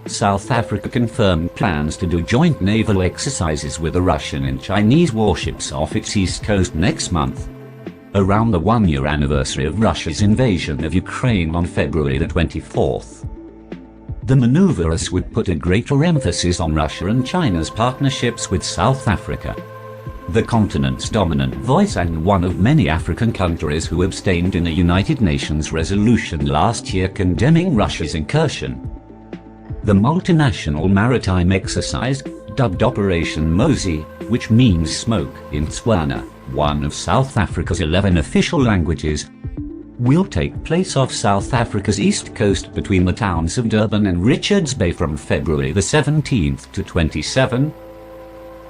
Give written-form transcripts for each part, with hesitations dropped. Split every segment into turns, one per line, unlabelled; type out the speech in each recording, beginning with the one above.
South Africa confirmed plans to do joint naval exercises with the Russian and Chinese warships off its east coast next month, around the one-year anniversary of Russia's invasion of Ukraine on February the 24th. The maneuvers would put a greater emphasis on Russia and China's partnerships with South Africa, the continent's dominant voice and one of many African countries who abstained in a United Nations resolution last year condemning Russia's incursion. The multinational maritime exercise, dubbed Operation Mosi, which means smoke in Tswana, one of South Africa's 11 official languages, will take place off South Africa's east coast between the towns of Durban and Richards Bay from February the 17th to 27th.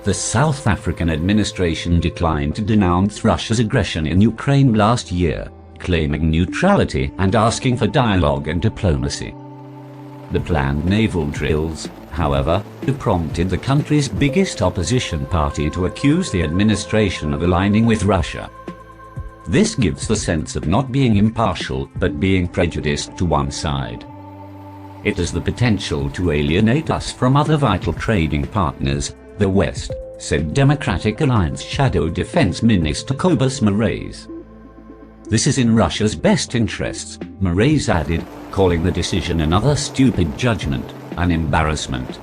The South African administration declined to denounce Russia's aggression in Ukraine last year, claiming neutrality and asking for dialogue and diplomacy. The planned naval drills, however, have prompted the country's biggest opposition party to accuse the administration of aligning with Russia. This gives the sense of not being impartial but being prejudiced to one side. It has the potential to alienate us from other vital trading partners, the West, said Democratic Alliance Shadow Defense Minister Cobus Moraes. This is in Russia's best interests, Moraes added, calling the decision another stupid judgment, an embarrassment.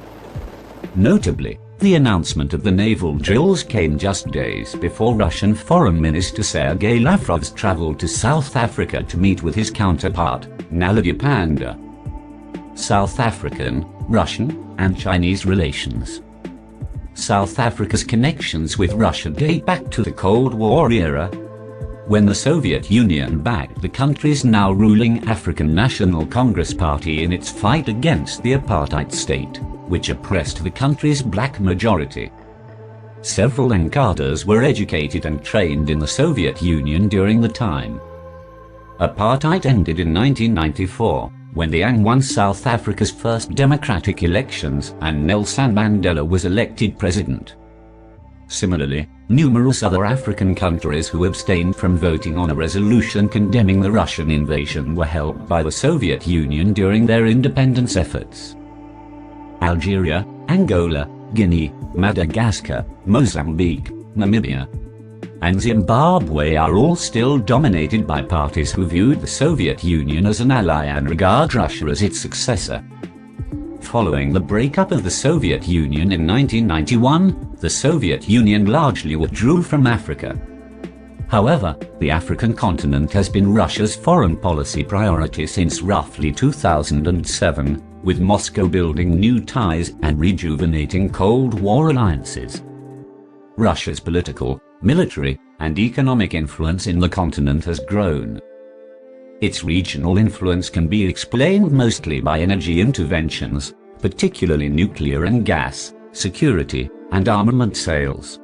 Notably, the announcement of the naval drills came just days before Russian Foreign Minister Sergei Lavrov's travel to South Africa to meet with his counterpart, Naledi Pandor. South African, Russian, and Chinese relations. South Africa's connections with Russia date back to the Cold War era, when the Soviet Union backed the country's now ruling African National Congress Party in its fight against the apartheid state, which oppressed the country's black majority. Several Encaders were educated and trained in the Soviet Union during the time. Apartheid ended in 1994, when the ANC won South Africa's first democratic elections and Nelson Mandela was elected president. Similarly, numerous other African countries who abstained from voting on a resolution condemning the Russian invasion were helped by the Soviet Union during their independence efforts. Algeria, Angola, Guinea, Madagascar, Mozambique, Namibia, and Zimbabwe are all still dominated by parties who viewed the Soviet Union as an ally and regard Russia as its successor. Following the breakup of the Soviet Union in 1991, the Soviet Union largely withdrew from Africa. However, the African continent has been Russia's foreign policy priority since roughly 2007, with Moscow building new ties and rejuvenating Cold War alliances. Russia's political, military, and economic influence in the continent has grown. Its regional influence can be explained mostly by energy interventions, particularly nuclear and gas, security, and armament sales.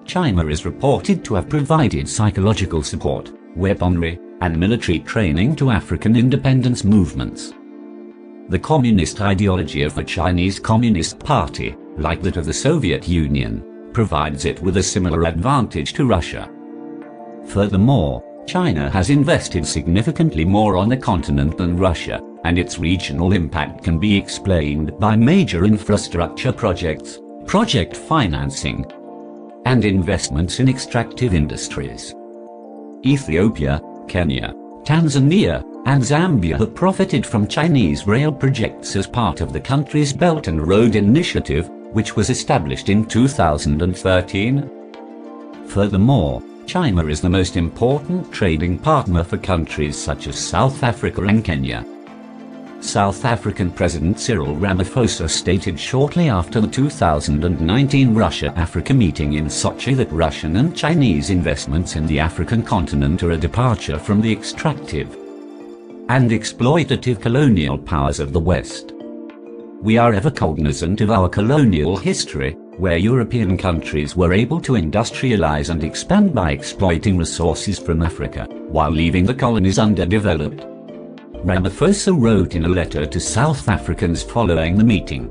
China is reported to have provided psychological support, weaponry, and military training to African independence movements. The communist ideology of the Chinese Communist Party, like that of the Soviet Union, provides it with a similar advantage to Russia. Furthermore, China has invested significantly more on the continent than Russia, and its regional impact can be explained by major infrastructure projects, project financing, and investments in extractive industries. Ethiopia, Kenya, Tanzania, and Zambia have profited from Chinese rail projects as part of the country's Belt and Road Initiative, which was established in 2013. Furthermore, China is the most important trading partner for countries such as South Africa and Kenya. South African President Cyril Ramaphosa stated shortly after the 2019 Russia-Africa meeting in Sochi that Russian and Chinese investments in the African continent are a departure from the extractive and exploitative colonial powers of the West. We are ever cognizant of our colonial history, where European countries were able to industrialize and expand by exploiting resources from Africa, while leaving the colonies underdeveloped. Ramaphosa wrote in a letter to South Africans following the meeting.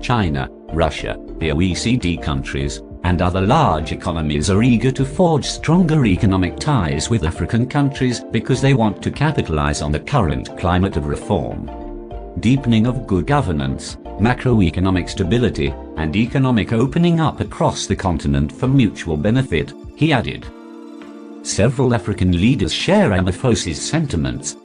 China, Russia, the OECD countries, and other large economies are eager to forge stronger economic ties with African countries because they want to capitalize on the current climate of reform. deepening of good governance, macroeconomic stability, and economic opening up across the continent for mutual benefit, he added. Several African leaders share Ramaphosa's sentiments,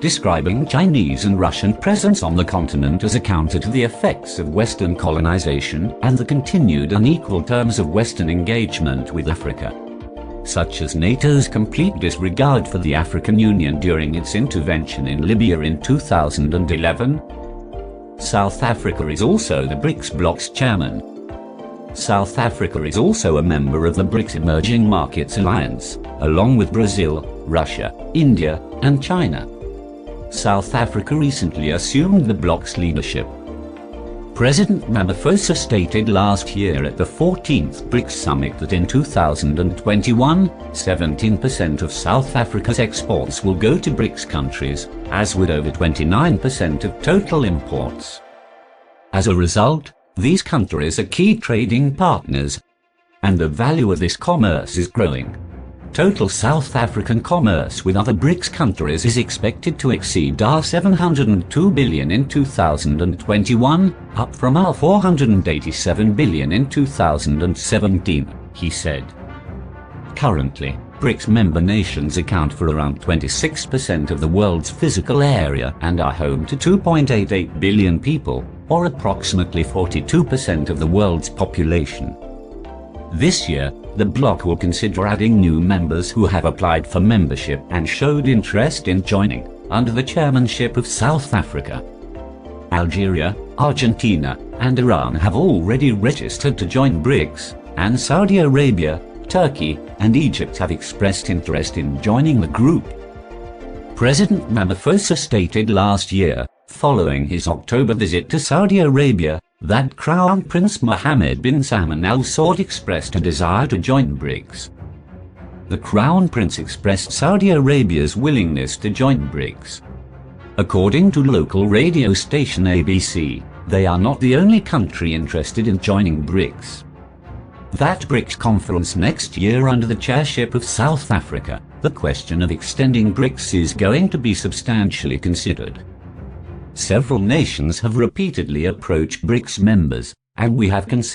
describing Chinese and Russian presence on the continent as a counter to the effects of Western colonization and the continued unequal terms of Western engagement with Africa, such as NATO's complete disregard for the African Union during its intervention in Libya in 2011. South Africa is also the BRICS bloc's chairman. South Africa is also a member of the BRICS Emerging Markets Alliance, along with Brazil, Russia, India, and China. South Africa recently assumed the bloc's leadership. President Ramaphosa stated last year at the 14th BRICS Summit that in 2021, 17% of South Africa's exports will go to BRICS countries, as would over 29% of total imports. As a result, these countries are key trading partners, and the value of this commerce is growing. Total South African commerce with other BRICS countries is expected to exceed $702 billion in 2021, up from $487 billion in 2017, he said. Currently, BRICS member nations account for around 26% of the world's physical area and are home to 2.88 billion people, or approximately 42% of the world's population. This year, the bloc will consider adding new members who have applied for membership and showed interest in joining, under the chairmanship of South Africa. Algeria, Argentina, and Iran have already registered to join BRICS, and Saudi Arabia, Turkey, and Egypt have expressed interest in joining the group. President Ramaphosa stated last year, following his October visit to Saudi Arabia, that Crown Prince Mohammed bin Salman Al Saud expressed a desire to join BRICS. The Crown Prince expressed Saudi Arabia's willingness to join BRICS. According to local radio station ABC, they are not the only country interested in joining BRICS. That BRICS conference next year under the chairship of South Africa, the question of extending BRICS is going to be substantially considered. Several nations have repeatedly approached BRICS members, and we have considered